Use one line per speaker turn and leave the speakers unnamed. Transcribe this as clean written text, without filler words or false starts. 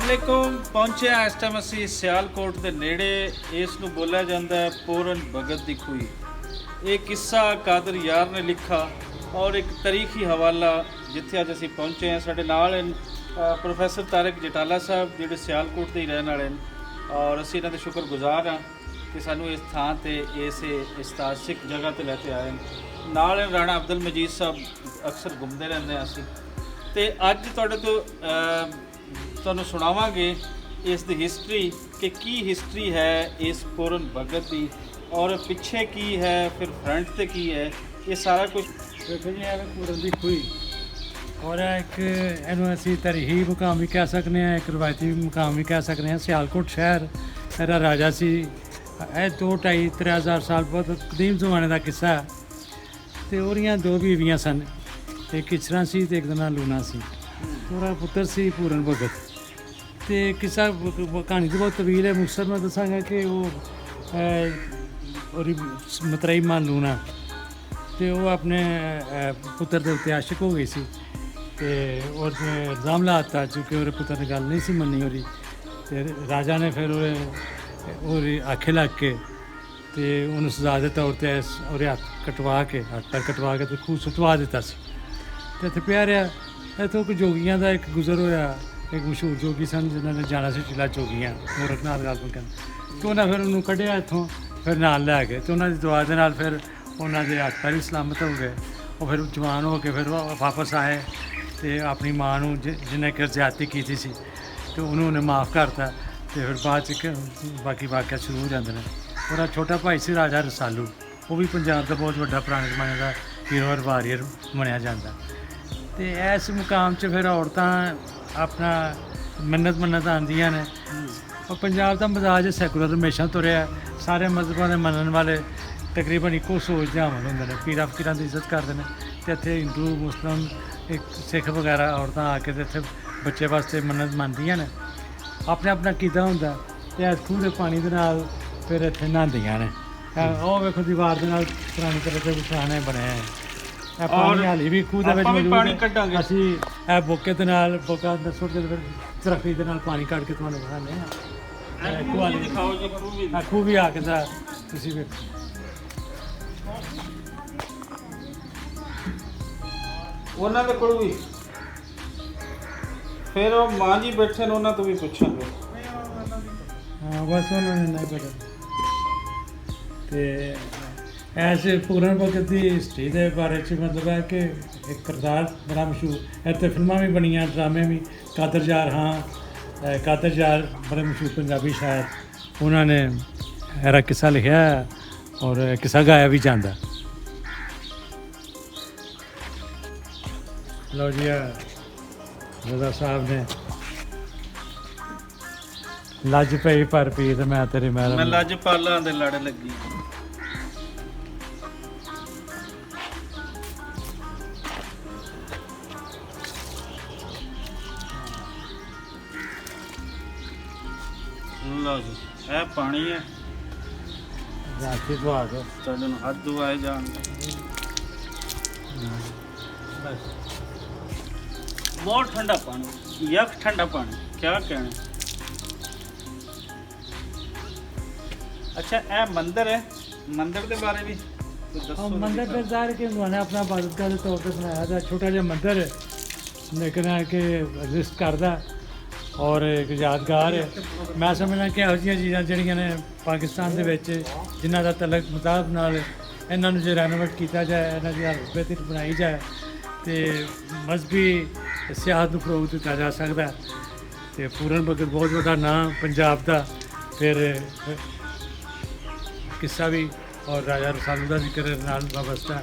अस्सलामुअलैकुम पहुंचे हैं इस टाइम असी सियालकोट के नेड़े। इस नूं बोलिया जाता है पूरन भगत दी खूही। ये किस्सा कादर यार ने लिखा और एक तारीखी हवाला जिथे अज असी पहुंचे हैं। साडे नाल प्रोफैसर तारिक जटाला साहब जिहड़े सियालकोट के ही रहने वाले हैं और असी इन्हां दे शुक्रगुजार हाँ कि सानू इस थां ते इस इतिहासिक जगह ते लैके आए हैं। नाल राणा अब्दुल मजीद साहब अक्सर घूमते रहते हैं असी ते अज तुहाडे तो तुहानूं सुणावांगे इस दी हिस्टरी कि की हिस्टरी है इस पूरन भगत की और पिछे की है फिर फ्रंट ते की है, ये सारा कुछ
देखो जी है पूरन की खूही और एक इन्हू असी तारीखी मुकाम भी कह सकते हैं, एक रवायती मुकाम भी कह सकते हैं। सियालकोट शहर मेरा राजा सी, यह 2-2.5-3 साल बहुत कदीम जमाने का किस्सा है। तो ओरियां 2 बीवियां सन, एक किचरा सी ते एक दा नाम लूना सी। ओहदा पुत्र सी पूरन भगत। तो किस्सा कहानी तो बहुत तवील है, मुख्तसर मैं दसांगा कि ओहदी मतरेई मां लूना तो वह अपने पुत्र के उत्ते आशिक हो गई सी ते और इल्ज़ाम लाता चूँकि वो पुत्र ने गल नहीं सी मनी ओहदी। ते राजा ने फिर ओहदे आखे लग के तो उन्होंने सजा के तौर पर और हाथ कटवा के हाथ पैर कटवा के तो खूह सुटवा दिता सी। तो इत्थे पिया रहा। इतों कोई जोगियां का एक गुजर होया, एक मशहूर जोगी सन जिन्होंने जाना सी चिला जोगियां गोरखनाथ गल कहते। तो उन्हें फिर उन्होंने कढ़िया इतों फिर नाल लै गए तो उन्होंने दुआ के नाल फिर उन्होंने हाथ पैर भी सलामत हो गए। वो फिर जवान हो के फिर वापस आए तो अपनी माँ जिन्हें कि ज्यादती की सी तो उन्होंने माफ़ करता। तो फिर बाद बाकी वाक़या शुरू हो जाते हैं। और छोटा भाई से राजा रसालू, वो भी पंजाब का बहुत बड़ा पुराने जमाने का हीरो और वारियर मनिया जाता। तो इस मुकाम च फिर औरतां अपना मन्नत आंदियां ने। और पंजाब का मजाज सैकुलर हमेशा तुरया, सारे मजहबों के मनने वाले तकरीबन इको सोच के अमल होंगे ने, पीरा फकीरां की इज्जत करते हैं। तो इत्थे हिंदू मुस्लिम एक सिख वगैरह औरतां आके तो इत्थे बच्चे वास्ते मन्नत मनदियां ने, अपना अपना कीता होंदा। तो इस खूह के पानी के नाल फिर इत्थे नहांदियां ने। ओह वेखो दीवार के नाल पुरानी तरह के निशाने बने हैं। पानी हाली भी खूह दे विच मौजूद है। असीं ਇਹ ਬੋਕੇ ਦੇ ਨਾਲ ਬੋਕਾ ਸੁੱਟ ਕੇ ਫਿਰ ਤਰਫੀ ਦੇ ਨਾਲ ਪਾਣੀ ਕੱਢ ਕੇ ਤੁਹਾਨੂੰ ਦਿਖਾਉਂਦੇ ਹਾਂ। ਖੂਹ ਵੀ ਦਿਖਾਓ ਜੀ, ਖੂਹ ਵੀ ਆ ਕੇ ਦਾ ਤੁਸੀਂ ਵੇਖੋ।
ਉਹਨਾਂ ਦੇ ਕੋਲ ਵੀ ਫਿਰ ਉਹ ਮਾਂ ਜੀ ਬੈਠੇ ਨੇ, ਉਹਨਾਂ ਤੋਂ ਵੀ ਪੁੱਛਾਂਗੇ।
ਹਾਂ ਬਸ ਉਹਨਾਂ ਨੇ ਨਹੀਂ ਪਤਾ। ਤੇ ऐसे पूरन भगत की हिस्टरी के बारे च मतलब है कि एक किरदार बड़ा मशहूर इतने फिल्मां भी बनिया, ड्रामे भी। कादर यार, हाँ कादर यार बड़े मशहूर पंजाबी शायर, उन्होंने ऐरा किस्सा लिखा और किस्सा गाया भी जाता। लो जी रजा साहब ने लज पई पर पी तो मैं तेरी
मैं लज पालां दे लड़ लगी। लो जी यह पानी है,
राखी धवा दो
तुहाडे नूं हथ धुआए जाण। बहुत ठंडा पानी, यक ठंडा पानी, क्या कहना। अच्छा यह मंदिर है, मंदिर के बारे भी कुछ दसो।
मंदिर का ज़ाहिर कि उन्होंने अपना इबादतगाह के तौर पर बनाया था, छोटा जिहा मंदिर है लेकिन है कि एग्जिस्ट करता और एक यादगार है। मैं समझना कि ਇਹੋ ਜਿਹੀਆਂ ਚੀਜ਼ਾਂ ਜਿਹੜੀਆਂ ਨੇ ਪਾਕਿਸਤਾਨ ਦੇ ਵਿੱਚ ਜਿਨ੍ਹਾਂ ਦਾ ਤਲਕ ਮੁਤਾਬ ਨਾਲ ਇਹਨਾਂ ਨੂੰ ਜੇ ਰੈਨੋਵੇਟ ਕੀਤਾ ਜਾਏ, ਇਹਨਾਂ ਦੀ ਹਾਲਤ ਬਿਹਤਰ ਬਣਾਈ ਜਾਏ ਤੇ ਮਜ਼ਹਬੀ ਸਿਆਹਤ ਨੂੰ ਫਰੋਗ ਦਿੱਤਾ ਜਾ ਸਕਦਾ। ਤੇ ਪੂਰਨ ਭਗਤ ਬਹੁਤ ਵੱਡਾ ਨਾਂ ਪੰਜਾਬ ਦਾ। ਫਿਰ ਕਿੱਸਾ ਵੀ और राजा रसालू का जिक्र नाल वाबस्ता।